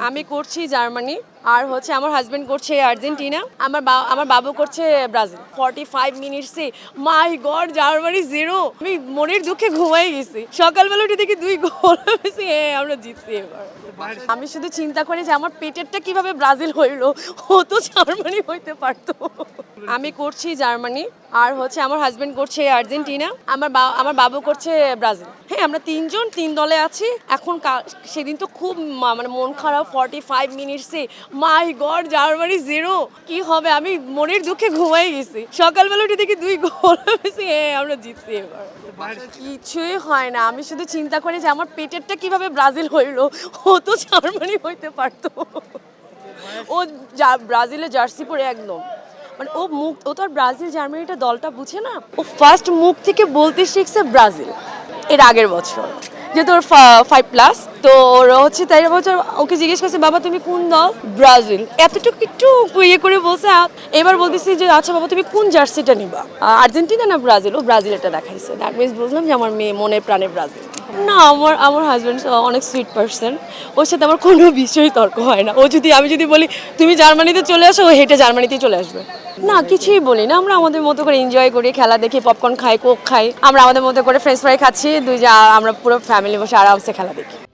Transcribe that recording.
আমি করছি জার্মানি আর হচ্ছে আমার হাজবেন্ড করছে আর্জেন্টিনা আমার বাবু করছে ব্রাজিল 45 মিনিটসে মাই গড জার্মানি 0 আমি মনের দুঃখে ঘুমাই গেছি সকালবেলা উঠে দেখি 2 গোল হয়েছে আমরা জিতছি এবার আমি শুধু চিন্তা করি যে আমার পেটেরটা কিভাবে ব্রাজিল হইলো ও তো জার্মানি হইতে পারতো আমি করছি জার্মানি আর হচ্ছে আমার হাজবেন্ড করছে আর্জেন্টিনা আমার বাবু করছে ব্রাজিল হ্যাঁ আমরা তিনজন তিন দলে আছি এখন সেদিন তো খুব মানে মন খারাপ 45 মিনিটসে মাই গড জার্মানি 0 কি হবে আমি মনের দুঃখে ঘুমাই গেছি সকালবেলা উঠে দেখি 2 গোল হয়েছে আমরা জিতছি এবার কিছুই হয় না আমি শুধু চিন্তা করি যে আমার পেটেরটা কিভাবে ব্রাজিল হইলো ও তো জার্মানি হইতে পারতো ও ব্রাজিলের জার্সি পরে একদম মানে ও তো আর ব্রাজিল জার্মানিটা দলটা বুঝে না ও ফার্স্ট মুখ থেকে বলতে শিখছে ব্রাজিল এর আগের বছর যেহেতু ওর 5+ তো ওর হচ্ছে 13 বছর ওকে জিজ্ঞেস করছে বাবা তুমি কোন দল ব্রাজিল এতটুকু একটু ইয়ে করে বলছে এবার বলতেছি যে আচ্ছা বাবা তুমি কোন জার্সিটা নিবা আর্জেন্টিনা না ব্রাজিল ও ব্রাজিল এটা দেখাইছে দ্যাট মিনস বুঝলাম যে আমার মেয়ে মনে প্রাণে ব্রাজিল না আমার হাজব্যান্ড অনেক সুইট পারসন ওর সাথে আমার কোনো বিষয়ই তর্ক হয় না আমি যদি বলি তুমি জার্মানিতে চলে আসো ও হেঁটে জার্মানিতেই চলে আসবে না কিছুই বলি না আমরা আমাদের মতো করে এনজয় করি খেলা দেখি পপকর্ন খাই কোক খাই আমরা আমাদের মতো করে ফ্রেঞ্চ ফ্রাই খাচ্ছি আমরা পুরো ফ্যামিলি বসে আরামসে খেলা দেখি